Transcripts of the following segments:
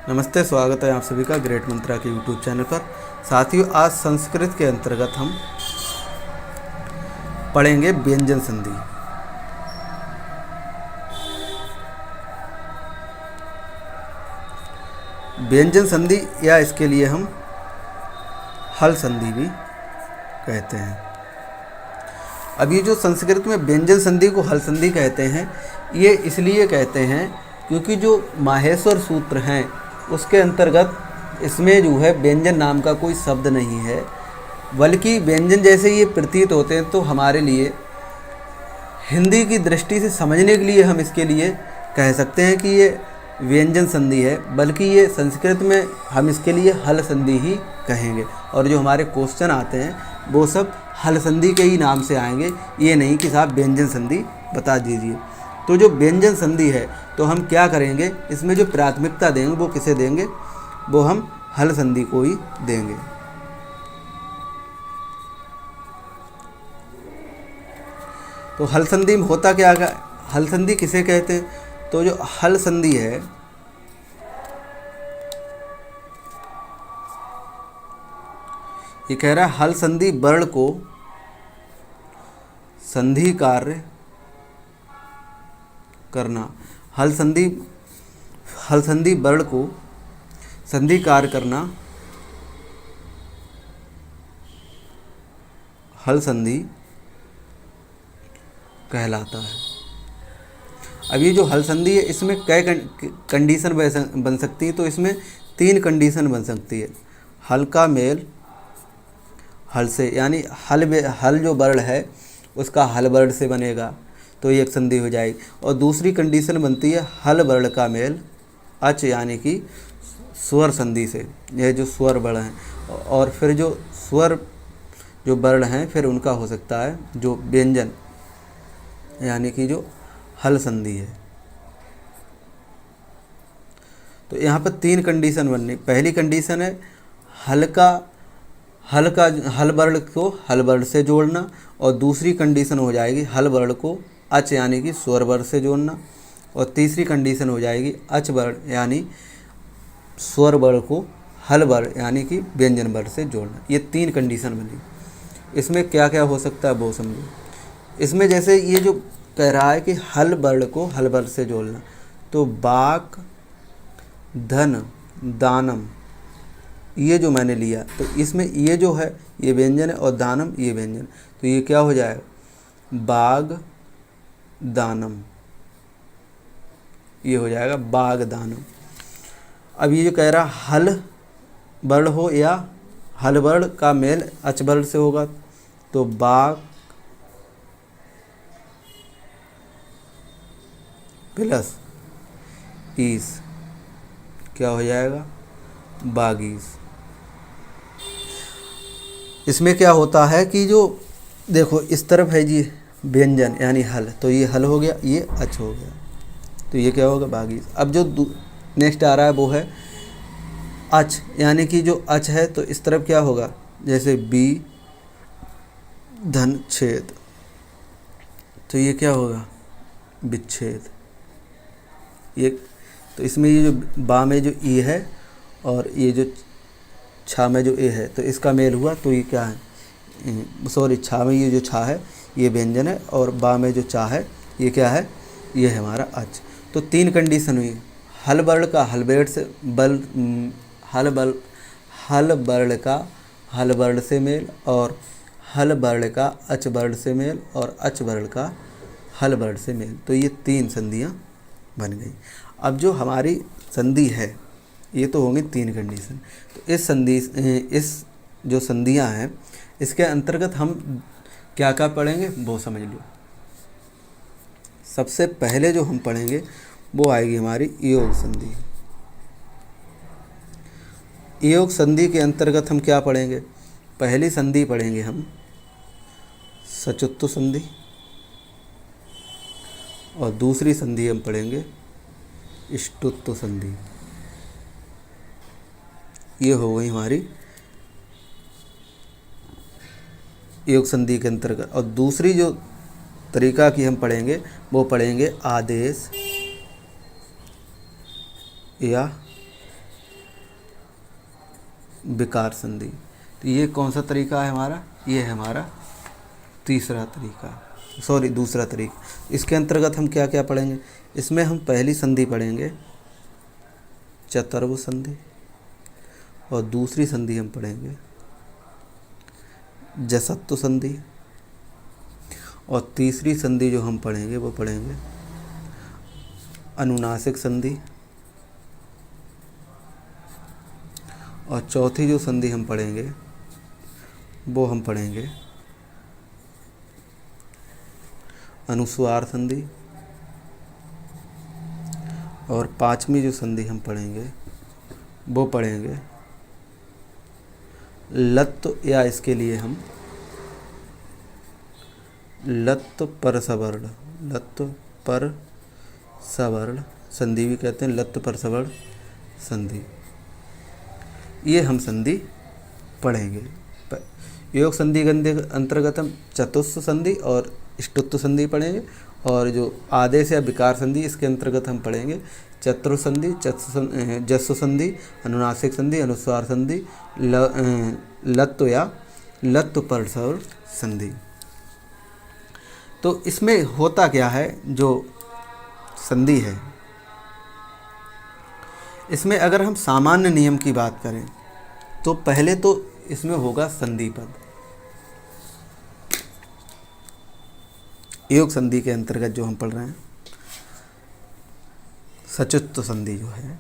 नमस्ते, स्वागत है आप सभी का ग्रेट मंत्रा के यूट्यूब चैनल पर। साथियों, आज संस्कृत के अंतर्गत हम पढ़ेंगे व्यंजन संधि। व्यंजन संधि या इसके लिए हम हल संधि भी कहते हैं। अब ये जो संस्कृत में व्यंजन संधि को हल संधि कहते हैं, ये इसलिए कहते हैं क्योंकि जो माहेश्वर सूत्र हैं उसके अंतर्गत इसमें जो है व्यंजन नाम का कोई शब्द नहीं है, बल्कि व्यंजन जैसे ये प्रतीत होते हैं। तो हमारे लिए हिंदी की दृष्टि से समझने के लिए हम इसके लिए कह सकते हैं कि ये व्यंजन संधि है, बल्कि ये संस्कृत में हम इसके लिए हल संधि ही कहेंगे। और जो हमारे क्वेश्चन आते हैं वो सब हल संधि के ही नाम से आएंगे, ये नहीं कि साहब व्यंजन संधि बता दीजिए। तो जो व्यंजन संधि है तो हम क्या करेंगे, इसमें जो प्राथमिकता देंगे वो किसे देंगे, वो हम हल संधि को ही देंगे। तो हल संधि में होता क्या है, हल संधि किसे कहते हैं? तो जो हल संधि है ये कह रहा है हल संधि वर्ण को संधि कार्य करना। हल संधि वर्ण को संधि कार्य करना हल संधि कहलाता है। अब ये जो हल संधि है इसमें कई कंडीशन बन सकती है। तो इसमें 3 कंडीशन बन सकती है। हल का मेल हल से, यानी हल जो वर्ण है उसका हल वर्ण से बनेगा तो ये एक संधि हो जाएगी। और दूसरी कंडीशन बनती है हल वर्ण का मेल अच, यानी कि स्वर संधि से, यह जो स्वर वर्ण हैं। और फिर जो स्वर जो वर्ण हैं फिर उनका हो सकता है जो व्यंजन, यानी कि जो हल संधि है। तो यहाँ पर 3 कंडीशन बननी। पहली कंडीशन है हल वर्ण को हल वर्ण से जोड़ना, और दूसरी कंडीशन हो जाएगी हल वर्ण को अच यानी कि स्वर वर्ण से जोड़ना, और तीसरी कंडीशन हो जाएगी अच वर्ण यानी स्वर वर्ण को हल वर्ण यानी कि व्यंजन वर्ण से जोड़ना। ये 3 कंडीशन बनी। इसमें क्या क्या हो सकता है वो समझो। इसमें जैसे ये जो कह रहा है कि हल वर्ण को हल वर्ण से जोड़ना, तो बाक धन दानम ये जो मैंने लिया, तो इसमें ये जो है ये व्यंजन है और दानम ये व्यंजन। तो ये क्या हो जाएगा, बाग दानम, ये हो जाएगा बाग दानम। अब ये जो कह रहा हल वर्ण हो या हल वर्ण का मेल अच वर्ण से होगा, तो बाग प्लस ईस क्या हो जाएगा, बागीस। इसमें क्या होता है कि जो देखो इस तरफ है जी व्यंजन यानी हल, तो ये हल हो गया, ये अच हो गया, तो ये क्या होगा, बागीस। अब जो नेक्स्ट आ रहा है वो है अच, यानी कि जो अच है तो इस तरफ क्या होगा, जैसे बी धन छेद, तो ये क्या होगा, विच्छेद। ये तो इसमें ये जो बा में जो ई है और ये जो छा में जो ए है, तो इसका मेल हुआ, तो ये क्या है, सॉरी छा में ये जो छा है ये व्यंजन है, और बा में जो चा है ये क्या है, ये है हमारा अच। तो 3 कंडीशन हुई, हल वर्ण का हल वर्ण से हल वर्ण का हल वर्ण से मेल, और हल वर्ण का अच वर्ण से मेल, और अच वर्ण का हल वर्ण से मेल। तो ये 3 संधियाँ बन गई। अब जो हमारी संधि है ये तो होंगी 3 कंडीशन। तो इस जो संधियाँ हैं इसके अंतर्गत हम क्या क्या पढ़ेंगे वो समझ लो। सबसे पहले जो हम पढ़ेंगे वो आएगी हमारी योग संधि। योग संधि के अंतर्गत हम क्या पढ़ेंगे, पहली संधि पढ़ेंगे हम सचुत्व संधि, और दूसरी संधि हम पढ़ेंगे इष्टुत्व संधि। ये हो गई हमारी योग संधि के अंतर्गत। और दूसरी जो तरीका की हम पढ़ेंगे वो पढ़ेंगे आदेश या विकार संधि। तो ये कौन सा तरीका है हमारा? ये है हमारा दूसरा तरीका। इसके अंतर्गत हम क्या क्या पढ़ेंगे? इसमें हम पहली संधि पढ़ेंगे चतुर्भुज संधि, और दूसरी संधि हम पढ़ेंगे जसत्व संधि, और तीसरी संधि जो हम पढ़ेंगे वो पढ़ेंगे अनुनासिक संधि, और चौथी जो संधि हम पढ़ेंगे वो हम पढ़ेंगे अनुस्वार संधि, और पांचवी जो संधि हम पढ़ेंगे वो पढ़ेंगे लत्व, या इसके लिए हम लत्व पर सवर्ण संधि भी कहते हैं, लत्व पर सवर्ण संधि। ये हम संधि पढ़ेंगे। योग संधि के अंतर्गत हम चतुस्थ संधि और इष्टुत्व संधि पढ़ेंगे, और जो आदेश या विकार संधि इसके अंतर्गत हम पढ़ेंगे चतुर्थ संधि, जस्व संधि, अनुनासिक संधि, अनुस्वार संधि, लत्व या लत्व पर सवर्ण संधि। तो इसमें होता क्या है, जो संधि है इसमें अगर हम सामान्य नियम की बात करें तो पहले तो इसमें होगा संधि पद। योग संधि के अंतर्गत जो हम पढ़ रहे हैं सचुत्व संधि जो है,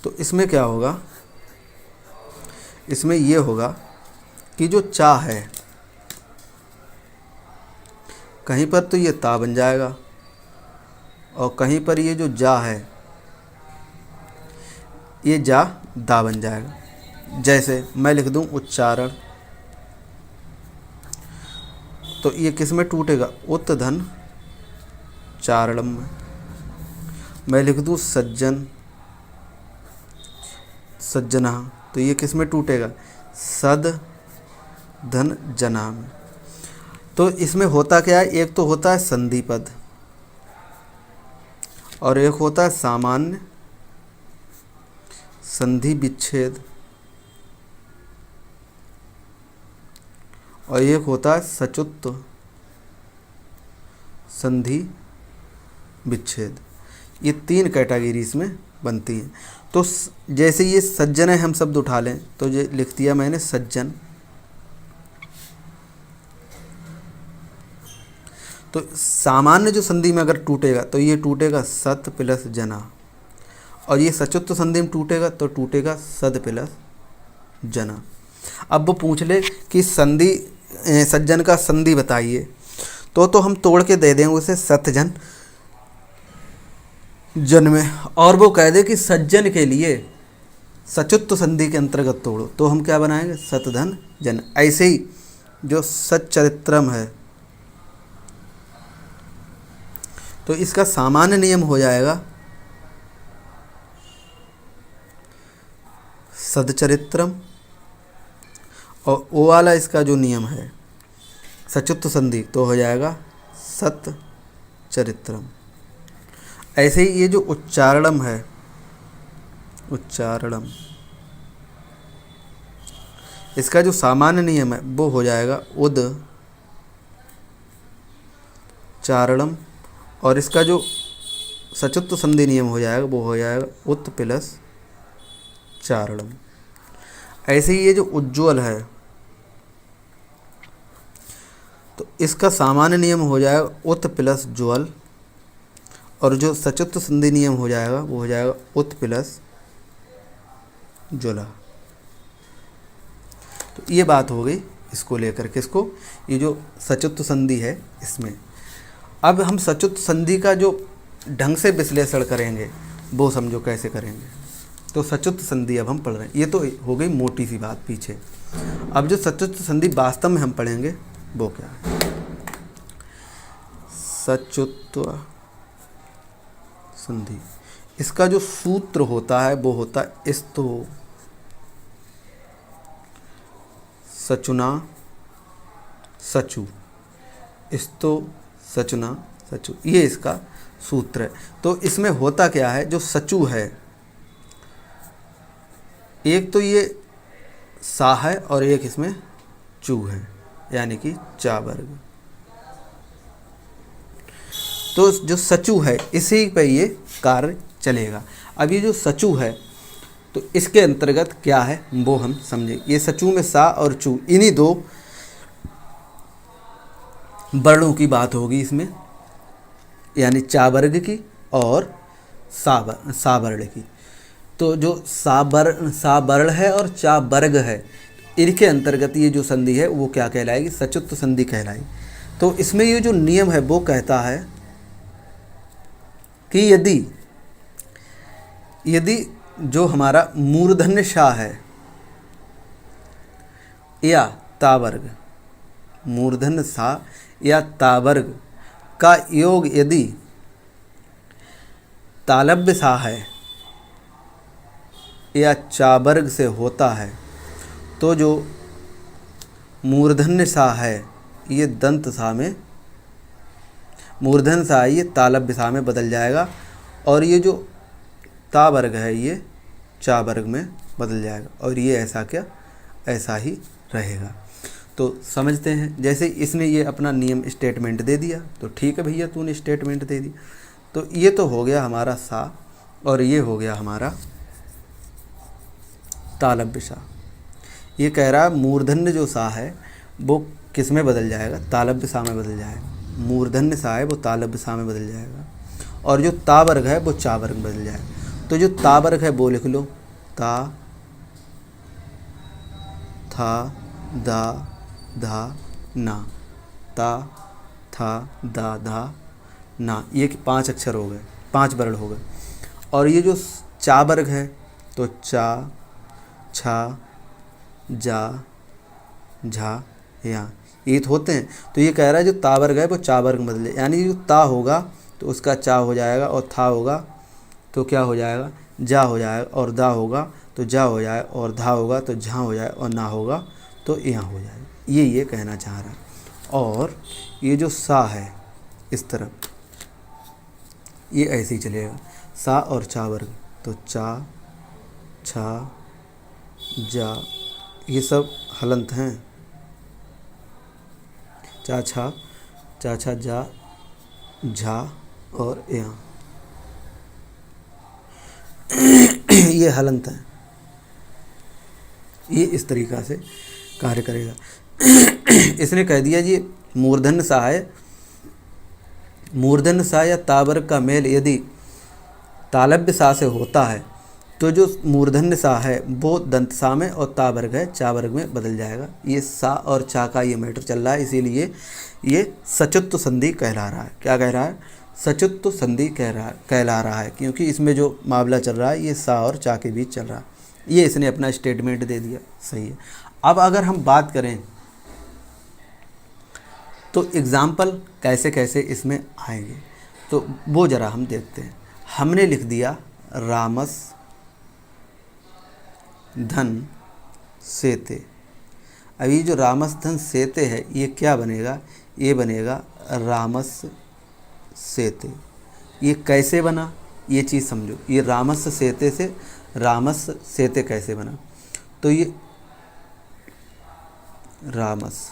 तो इसमें क्या होगा? इसमें ये होगा कि जो चा है कहीं पर तो ये ता बन जाएगा, और कहीं पर ये जो जा है ये जा दा बन जाएगा। जैसे मैं लिख दूं उच्चारण, तो ये किस में टूटेगा? उत धन चारणम में। मैं लिख दूं सज्जन, सज्जना, तो ये किस में टूटेगा? सद धन जना में। तो इसमें होता क्या है? एक तो होता है संधि पद, और एक होता है सामान्य संधि विच्छेद, और एक होता है सचुत्व संधि विच्छेद। ये तीन कैटेगरी इसमें बनती हैं। तो जैसे ये सज्जन है, हम शब्द उठा लें तो ये लिख दिया मैंने सज्जन। तो सामान्य जो संधि में अगर टूटेगा तो ये टूटेगा सत प्लस जना, और ये सचुत्व संधि में टूटेगा तो टूटेगा सद प्लस जना। अब वो पूछ ले कि संधि सज्जन का संधि बताइए, तो हम तोड़ के दे देंगे उसे सतजन जन में, और वो कह दे कि सज्जन के लिए सचुत्व संधि के अंतर्गत तोड़ो, तो हम क्या बनाएंगे? सतधन जन। ऐसे ही जो सच्चरित्रम है तो इसका सामान्य नियम हो जाएगा सदचरित्रम, और ओ वाला इसका जो नियम है सचुत्व संधि तो हो जाएगा सतचरित्रम। ऐसे ही ये जो उच्चारणम है, उच्चारणम, इसका जो सामान्य नियम है वो हो जाएगा उद चारणम, और इसका जो सचुत्व संधि नियम हो जाएगा वो हो जाएगा उत प्लस चारणम। ऐसे ही ये जो उज्ज्वल है तो इसका सामान्य नियम हो जाएगा उत प्लस ज्वल, और जो सचुत्व संधि नियम हो जाएगा वो हो जाएगा उत प्लस ज्वला। तो ये बात हो गई इसको लेकर के, इसको ये जो सचुत्व संधि है इसमें। अब हम सचुत्व संधि का जो ढंग से विश्लेषण करेंगे वो समझो कैसे करेंगे। तो सचुत्व संधि अब हम पढ़ रहे हैं, ये तो हो गई मोटी सी बात पीछे। अब जो सचुत्व संधि वास्तव में हम पढ़ेंगे वो क्या है? सचुत्व संधि, इसका जो सूत्र होता है वो होता है स्तो सचुना सचु, स्तो सचुना सचु, ये इसका सूत्र है। तो इसमें होता क्या है, जो सचु है, एक तो ये सा है और एक इसमें चू है, यानी कि चा वर्ग। तो जो सचु है इसी पे ये कार्य चलेगा। अब ये जो सचु है तो इसके अंतर्गत क्या है वो हम समझें। ये सचु में सा और चू, इन्हीं दो वर्णों की बात होगी इसमें, यानी चा वर्ग की और सा वर्ण की। तो जो सा वर्ण है और चा वर्ग है, इनके अंतर्गत ये जो संधि है वो क्या कहलाएगी, सचुत्व संधि कहलाएगी। तो इसमें ये जो नियम है वो कहता है कि यदि जो हमारा मूर्धन्य सा है या ता वर्ग, मूर्धन्य सा या ता वर्ग का योग यदि तालव्य सा है या चा वर्ग से होता है, तो जो मूर्धन्य सा है ये दंत सा में, मूर्धन्य सा है ये तालव्य सा में बदल जाएगा, और ये जो ता वर्ग है ये चा वर्ग में बदल जाएगा, और ये ऐसा क्या, ऐसा ही रहेगा। तो समझते हैं, जैसे इसने ये अपना नियम स्टेटमेंट दे दिया, तो ठीक है भैया तूने स्टेटमेंट दे दी। तो ये तो हो गया हमारा सा, और ये हो गया हमारा तालव्य सा। ये कह रहा है मूर्धन्य जो सा है वो किस में बदल जाएगा, तालव्य सा में बदल जाएगा। मूर्धन्य सा है वो तालव्य सा में बदल जाएगा, और जो ता वर्ग है वो चा वर्ग में बदल जाएगा। तो जो ता वर्ग है वो लिख लो, ता था दा धा ना, ता था दा धा ना, ये 5 अक्षर हो गए, 5 वर्ण हो गए। और ये जो चा वर्ग है तो चा, छा, जा, झा, या, ये तो होते हैं। तो ये कह रहा है जो ता वर्ग है वो चा वर्ग में बदले, यानी जो ता होगा तो उसका चा हो जाएगा, और था होगा तो क्या हो जाएगा, जा हो जाएगा, और दा होगा तो जा हो जाएगा, और धा होगा तो झा हो जाएगा, और ना होगा तो यहाँ हो जाएगा। ये कहना चाह रहा है। और ये जो सा है इस तरफ, ये ऐसे ही चलेगा, सा और चा वर्ग, तो चा, छा, जा, ये सब हलंत हैं, चा छा, जा, झा और यहाँ ये हलंत हैं। ये इस तरीक़ा से कार्य करेगा। इसने कह दिया जी मूर्धन्य सा है, मूर्धन्य सा या ता वर्ग का मेल यदि तालव्य सा से होता है तो जो मूर्धन्य सा है वो दंत सा में, और ता वर्ग है चा वर्ग में बदल जाएगा। ये सा और चा का ये मैटर चल रहा है, इसीलिए ये सचुत्व संधि कहला रहा है। क्या कह रहा है, सचुत्व संधि कहला रहा है, क्योंकि इसमें जो मामला चल रहा है ये सा और चा के बीच चल रहा है। ये इसने अपना स्टेटमेंट दे दिया, सही है। अब अगर हम बात करें तो एग्ज़ाम्पल कैसे कैसे इसमें आएंगे, तो वो ज़रा हम देखते हैं। हमने लिख दिया रामस धन सेते। अब ये जो रामस धन सेते है ये क्या बनेगा, ये बनेगा रामस सेते। ये कैसे बना ये चीज़ समझो। ये रामस सेते से रामस सेते कैसे बना, तो ये रामस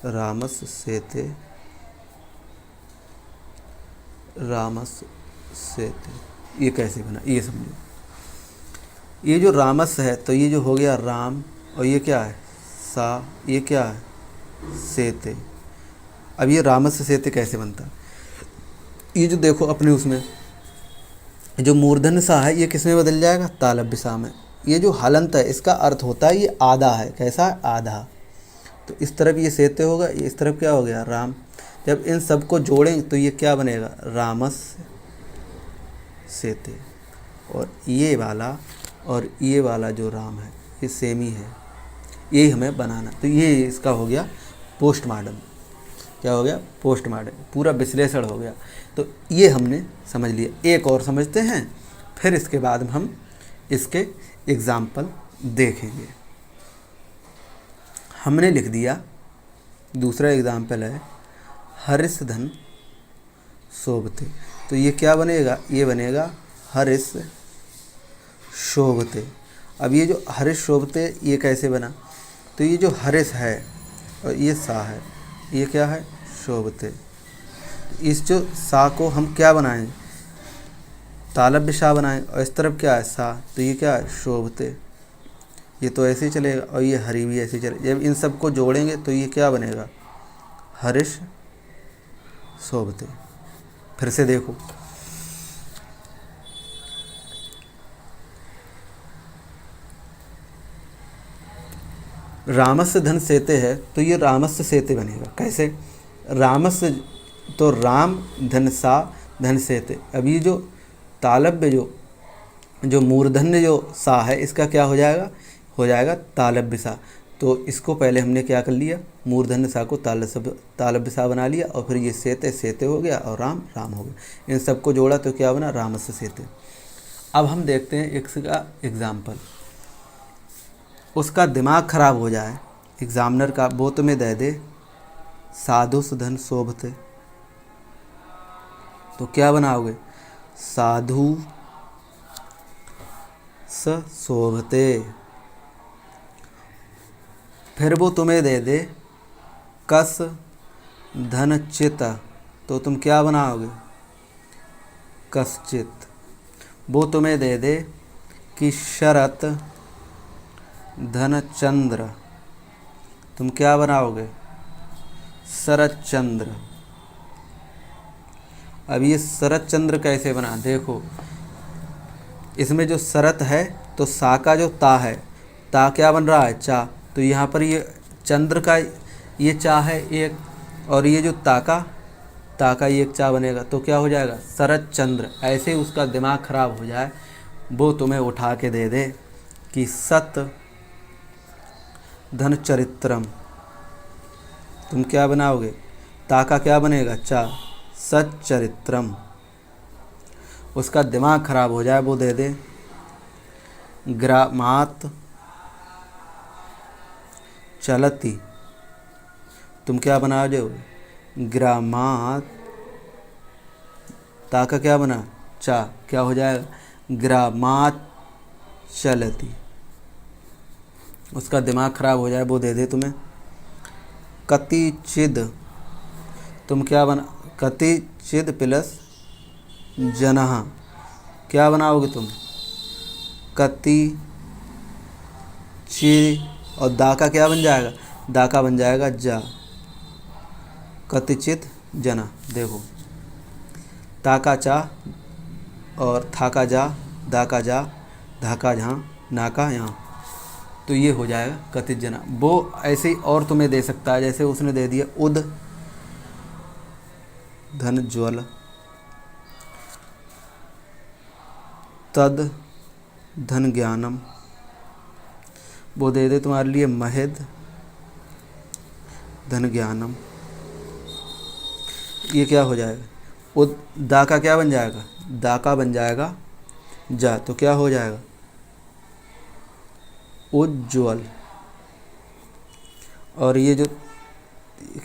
रामस सेते, रामस सेते, ये कैसे बना ये समझो। ये जो रामस है तो ये जो हो गया राम, और ये क्या है सा, ये क्या है सेते। अब ये रामस सेते कैसे बनता, ये जो देखो अपने उसमें जो मूर्धन्य सा है ये किस में बदल जाएगा, तालव्य सा में। ये जो हलंत है इसका अर्थ होता है ये आधा है, कैसा है आधा। तो इस तरफ ये सेते होगा, ये इस तरफ क्या हो गया राम। जब इन सबको जोड़ें तो ये क्या बनेगा, रामस सेते। और ये वाला जो राम है ये सेम ही है, यही हमें बनाना। तो ये इसका हो गया पोस्टमार्टम। क्या हो गया, पोस्टमार्टम, पूरा विश्लेषण हो गया। तो ये हमने समझ लिया। एक और समझते हैं फिर इसके बाद हम इसके एग्ज़ाम्पल देखेंगे। हमने लिख दिया, दूसरा एग्ज़ाम्पल है हरिश धन शोभते। तो ये क्या बनेगा, ये बनेगा हरिश शोभते। अब ये जो हरिश शोभते ये कैसे बना, तो ये जो हरिश है और ये सा है, ये क्या है, शोभते। इस जो सा को हम क्या बनाएं, तालव्य सा बनाएं, और इस तरफ क्या है सा, तो ये क्या है, शोभते। ये तो ऐसे ही चलेगा और ये हरि भी ऐसे ही चलेगा। जब इन सब को जोड़ेंगे तो ये क्या बनेगा, हरिश शोभते। फिर से देखो, रामस्य धन सेते है, तो ये रामस्य सेते बनेगा। कैसे, रामस्य तो राम धन सा धन सेते। अब ये जो तालव्य जो मूर्धन्य जो सा है, इसका क्या हो जाएगा तालव्य सा। तो इसको पहले हमने क्या कर लिया, मूर्धन्य सा को तालव्य सा बना लिया, और फिर ये सेते हो गया और राम हो गया। इन सबको जोड़ा तो क्या बना, रामस्य सेते। अब हम देखते हैं इसका एग्जाम्पल। उसका दिमाग खराब हो जाए एग्जामिनर का, वो तुम्हें दे दे साधु धन शोभते। तो क्या बनाओगे, साधु शोभते। फिर वो तुम्हें दे दे कस धन चित, तो तुम क्या बनाओगे, कश्चित। वो तुम्हें दे दे कि शरत धन चंद्र, तुम क्या बनाओगे, शरत चंद्र। अब ये शरत चंद्र कैसे बना, देखो इसमें जो शरत है तो सा का जो ता है, ता क्या बन रहा है, चा। तो यहाँ पर ये चंद्र का ये चा है एक, और ये जो ता का ये एक चा बनेगा, तो क्या हो जाएगा, शरत चंद्र। ऐसे ही उसका दिमाग खराब हो जाए, वो तुम्हें उठा के दे दे कि सत धन चरित्रम, तुम क्या बनाओगे, ता का क्या बनेगा, चा, सच्चरित्रम। उसका दिमाग खराब हो जाए, वो दे दे ग्रामात चलती, तुम क्या बना दो, ग्रामात, ता का क्या बना, चा, क्या हो जाएगा, ग्रामात चलती। उसका दिमाग खराब हो जाए, वो दे दे तुम्हें कतिचिद, तुम क्या बना, कतिचिद प्लस जनः, क्या बनाओगे तुम, कति ची, और दा का क्या बन जाएगा, दा का बन जाएगा जा, कतिचित जना। देखो ता का चा और था का जा, दा का जा, धा का जहाँ, ना का यहाँ, तो ये हो जाएगा कतित जना। वो ऐसे ही और तुम्हें दे सकता है, जैसे उसने दे दिया उद धन ज्वल, तद धन ज्ञानम, वो दे दे तुम्हारे लिए महेद धन ज्ञानम। ये क्या हो जाएगा, उद, दा का क्या बन जाएगा, दा का बन जाएगा जा, तो क्या हो जाएगा, उज्ज्वल। और ये जो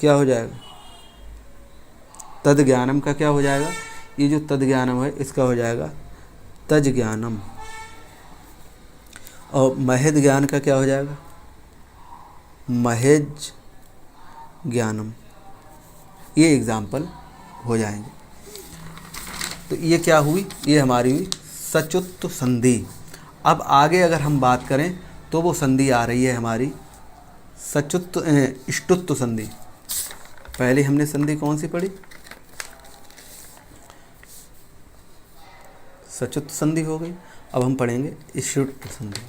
क्या हो जाएगा, तद ज्ञानम का क्या हो जाएगा, ये जो तद ज्ञानम है इसका हो जाएगा तज ज्ञानम। और महेद ज्ञान का क्या हो जाएगा, महेज ज्ञानम। ये एग्जाम्पल हो जाएंगे। तो ये क्या हुई, ये हमारी हुई सचुत्व संधि। अब आगे अगर हम बात करें तो वो संधि आ रही है हमारी सचुत्व इष्टुत्व संधि। पहले हमने संधि कौन सी पढ़ी, सचुत्व संधि हो गई। अब हम पढ़ेंगे इष्टुत्व संधि।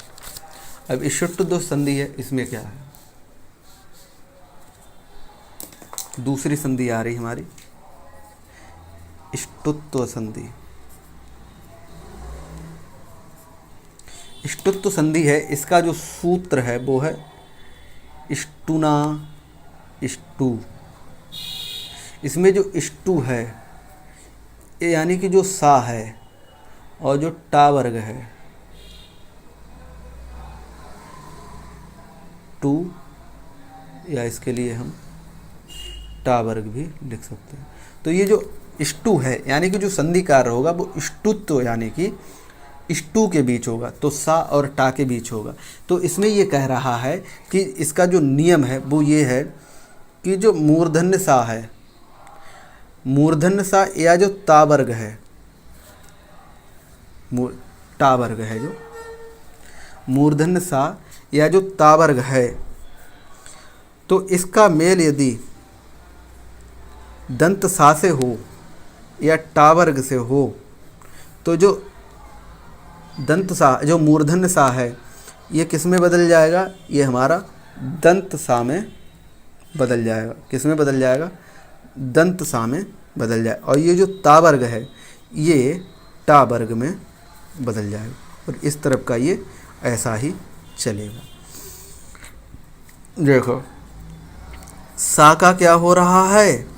अब इष्टुत्व संधि है, इसमें क्या है, दूसरी संधि आ रही हमारी इष्टुत्व संधि। इष्टुत्व संधि है, इसका जो सूत्र है वो है इष्टुना इष्टु। इसमें जो इष्टु है यानी कि जो सा है और जो टा वर्ग है टू, या इसके लिए हम टा वर्ग भी लिख सकते हैं। तो ये जो इष्टु है यानी कि जो संधि कार्य होगा वो इष्टुत्व यानी कि इष्टु के बीच होगा, तो सा और टा के बीच होगा। तो इसमें ये कह रहा है कि इसका जो नियम है वो ये है कि जो मूर्धन्य सा है, मूर्धन्य सा या जो ता वर्ग है, टा वर्ग है, जो मूर्धन्य सा या जो ता वर्ग है, तो इसका मेल यदि दंत सा से हो या टा वर्ग से हो, तो जो दंत सा, जो मूर्धन्य सा है, ये किस में बदल जाएगा? ये हमारा दंत सा में बदल जाएगा। किस में बदल जाएगा? दंत सा में बदल जाए। और ये जो ता वर्ग है ये टा वर्ग में बदल जाएगा, और इस तरफ का ये ऐसा ही चलेगा। देखो सा का क्या हो रहा है,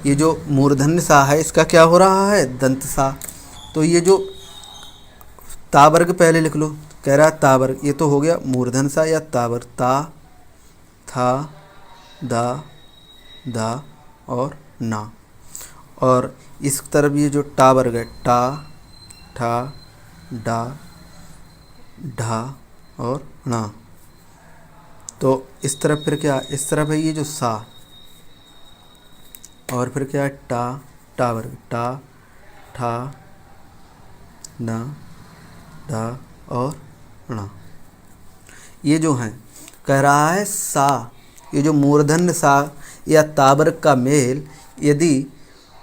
ये जो मूर्धन्य सा है इसका क्या हो रहा है? दंत सा। तो ये जो ता वर्ग पहले लिख लो, कह रहा है ता वर्ग, ये तो हो गया मूर्धन्य सा या ता वर्ग, ता, था, दा, दा और ना। और इस तरफ ये जो टा वर्ग है, टा, ठा, डा, ढा और ना। तो इस तरफ फिर क्या? इस तरफ है ये जो सा, और फिर क्या है? टा, टा वर्ग, टा, ठा, ना, ढा और ना। ये जो है कह रहा है सा, ये जो मूर्धन्य सा या ता वर्ग का मेल यदि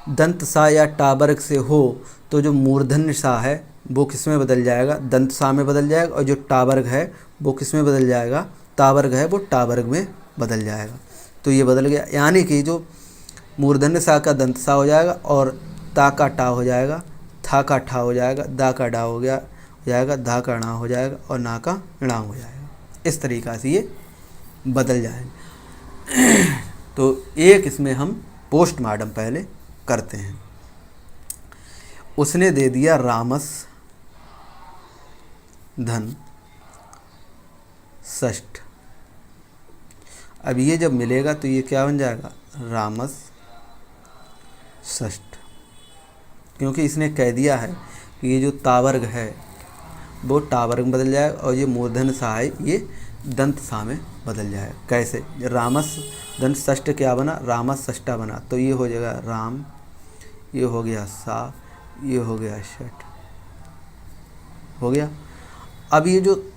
दंत सा या टा वर्ग से हो, तो जो मूर्धन्य सा है वो किस में बदल जाएगा? दंत सा में बदल जाएगा। और जो टा वर्ग है वो किस में बदल जाएगा? ता वर्ग है वो टा वर्ग में बदल जाएगा। तो ये बदल गया, यानी कि जो मूर्धन्य सा का दंत सा हो जाएगा, और ता का टा हो जाएगा, था का ठा हो जाएगा, दा का डा हो जाएगा, धा का णा हो जाएगा, और ना का णा हो जाएगा। इस तरीक़ा से ये बदल जाएगा। तो एक इसमें हम पोस्टमार्टम पहले करते हैं। उसने दे दिया रामस धन षष्ठ। अब ये जब मिलेगा तो ये क्या बन जाएगा? रामस षष्ठ, क्योंकि इसने कह दिया है कि ये जो ता वर्ग है वो टा वर्ग में बदल जाएगा, और ये मूर्धन्य सा है ये दंत सा में बदल जाएगा। कैसे? रामस दंत षष्ठ क्या बना? रामस षष्ठा बना। तो ये हो जाएगा राम, ये हो गया सा, ये हो गया षठ, हो गया। अब ये जो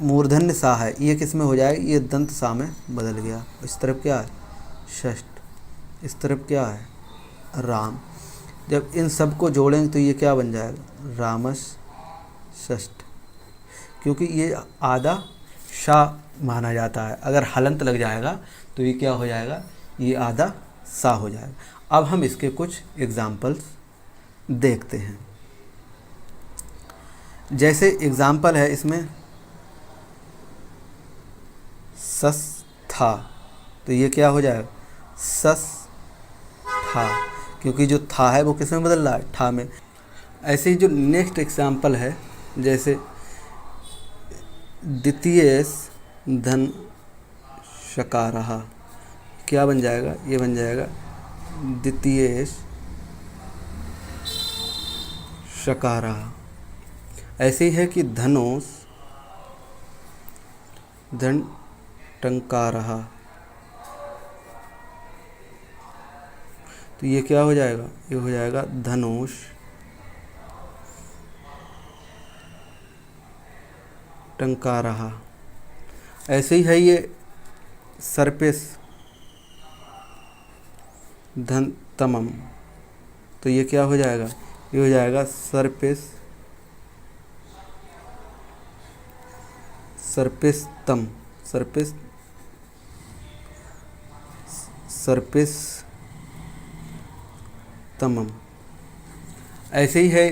मूर्धन्य सा है ये किस में हो जाएगा? ये दंत सा में बदल गया। इस तरफ क्या है? षष्ठ, इस तरफ क्या है? राम। जब इन सब को जोड़ेंगे तो ये क्या बन जाएगा? रामस षष्ठ, क्योंकि ये आधा शा माना जाता है। अगर हलंत लग जाएगा तो ये क्या हो जाएगा? ये आधा सा हो जाएगा। अब हम इसके कुछ एग्जाम्पल्स देखते हैं। जैसे एग्जाम्पल है इसमें सस था, तो ये क्या हो जाएगा? सस था, क्योंकि जो था है वो किस में बदल रहा है? ठा में। ऐसे ही जो नेक्स्ट एग्जाम्पल है, जैसे द्वितीयेश धन शकारः, क्या बन जाएगा? ये बन जाएगा द्वितीयेश शकारः। ऐसे ही है कि धनोस धन टंकारः, तो ये क्या हो जाएगा? ये हो जाएगा धनुष टंकारः। ऐसे ही है ये सर्पिस धन तमम, तो ये क्या हो जाएगा? ये हो जाएगा सर्पिस सर्पिस्तम, सर्पिस तमम। ऐसे ही है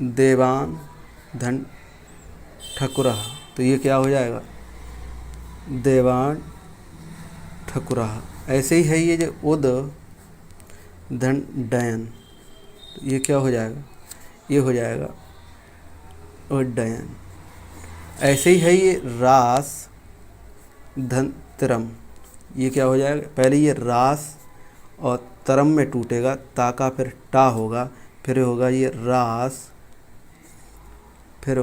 देवान धन ठकुरः, तो ये क्या हो जाएगा? देवान ठकुरः। ऐसे ही है ये जो उद धन डयन, तो ये क्या हो जाएगा, ये हो जाएगा उड्डयन। ऐसे ही है ये रास धन तरम, ये क्या हो जाएगा, पहले ये रास और तरम में टूटेगा, ता का फिर टा होगा, फिर होगा ये रास, फिर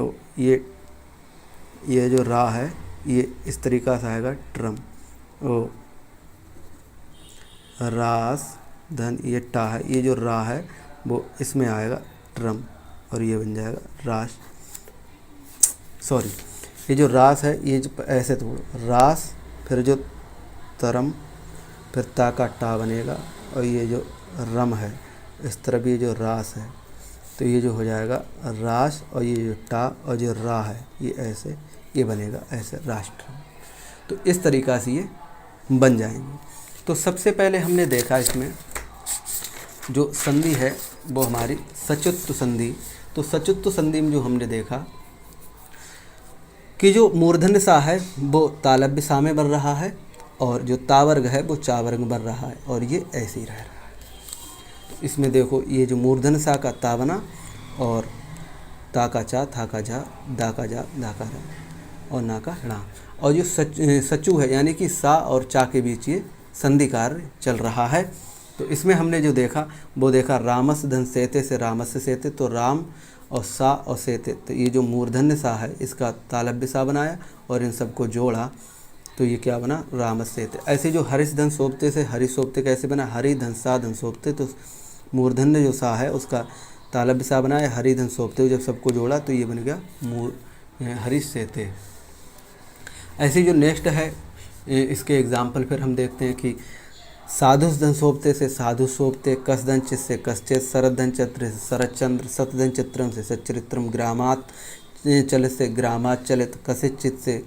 ये जो रा है ये इस तरीक़ा से आएगा ट्रम, ओ रास धन ये टा है, ये जो रा है वो इसमें आएगा ट्रम, और ये बन जाएगा रास, सॉरी ये जो रास है ये जो ऐसे तो रास, फिर जो तरम, फिर ता का टा बनेगा, और ये जो रम है इस तरफ ये जो रास है, तो ये जो हो जाएगा रास, और ये जो टा और जो रा है ये ऐसे ये बनेगा ऐसे राष्ट्र। तो इस तरीक़ा से ये बन जाएंगे। तो सबसे पहले हमने देखा इसमें जो संधि है वो हमारी सचुत्त संधि। तो सचुत्त संधि में जो हमने देखा कि जो मूर्धन्य सा है वो तालव्य सा में बन रहा है, और जो तावर्ग है वो चावर्ग में बन रहा है, और ये ऐसे ही रह रहा है। तो इसमें देखो ये जो मूर्धन्य सा का ता बना, और ता का चा, था का झा, दा का जा, धा का रा, और ना का णा, और जो सचु है यानी कि सा और चा के बीच ये संधि कार्य चल रहा है। तो इसमें हमने जो देखा वो देखा रामस धन सेते से रामस सेते, तो राम और सा और सेते, तो ये जो मूर्धन्य सा है इसका तालव्य सा बनाया और इन सबको जोड़ा, तो ये क्या बना रामस सेते। ऐसे जो हरिश धन सोपते से हरिश सोपते कैसे बना, हरि धन सा धन सोपते, तो मूर्धन्य जो सा है उसका तालव्य सा बनाया, हरि धन सोपते जब सबको जोड़ा तो ये बन गया हरिश सेते। ऐसे जो नेक्स्ट है इसके एग्जाम्पल फिर हम देखते हैं कि साधुस धन सोपते से साधु सोपते, कस धन चित से कश्चित, शरद धन चत्र से शरद चंद्र, सत धन चित्रम से सच्चरित्रम, ग्रामात चलित से ग्रामात चलित, कसित चित से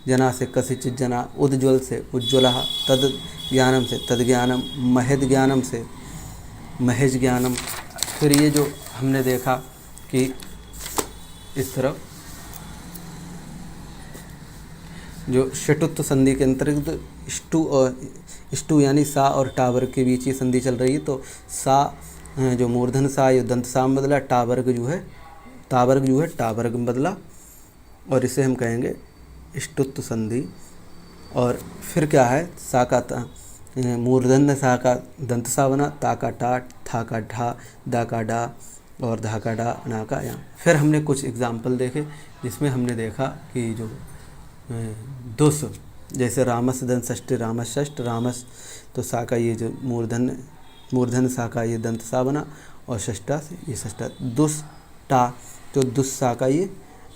जना से कसिचित जना, उज्ज्वल से उज्ज्वला, तद ज्ञानम से तद ज्ञानम, महेद ज्ञानम से महेश ज्ञानम। फिर ये जो हमने देखा कि इस तरफ जो षटुत्व संधि के अंतर्गत स्टू यानी सा और टावर्ग के बीच ये संधि चल रही है। तो सा जो मूर्धन सा ये दंत सा में बदला, तावर्ग जो है टावर्ग में बदला, और इसे हम कहेंगे ष्टुत्व संधि। और फिर क्या है, सा का मूर्धन्य सा का दंत सा बना, ता का टा, था का ढा, दा का डा, और धा का डा, ना का या। फिर हमने कुछ एग्जाम्पल देखे जिसमें हमने देखा कि जो दुस, जैसे रामस दंत षष्ठी रामस षष्ठ, रामस तो सा का ये जो मूर्धन सा का ये दंत सा बना, और षष्ठा से ये षष्ठा, दुस टा, तो दुस सा का ये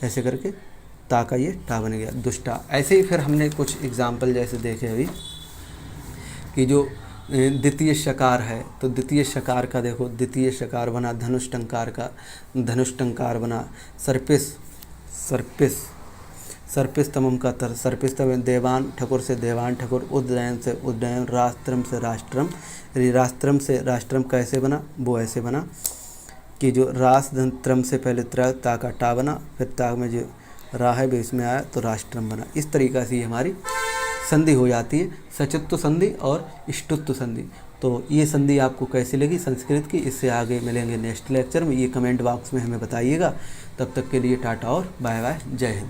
ऐसे करके ता का ये टा बन गया दुष्टा। ऐसे ही फिर हमने कुछ एग्जाम्पल जैसे देखे अभी कि जो द्वितीय शकार है, तो द्वितीय शकार का देखो, द्वितीय शकार बना धनुष टंकार का, धनुष टंकार बना सर्पिस तमम का तर, सर्पिस तम, देवान ठकुर से देवान ठकुर, उद्दयन से उद्दयन, राष्ट्रम से राष्ट्रम, राष्ट्रम से राष्ट्रम कैसे बना, वो ऐसे बना कि जो रास धन त्रम से पहले ता का टा बना, फिर ता में जो रा है भी इसमें आया तो राष्ट्रम बना। इस तरीक़ा से ये हमारी संधि हो जाती है, सचुत्व संधि और इष्टुत्व संधि। तो ये संधि आपको कैसी लगी संस्कृत की, इससे आगे मिलेंगे नेक्स्ट लेक्चर में, ये कमेंट बॉक्स में हमें बताइएगा। तब तक के लिए टाटा और बाय बाय, जय हिंद।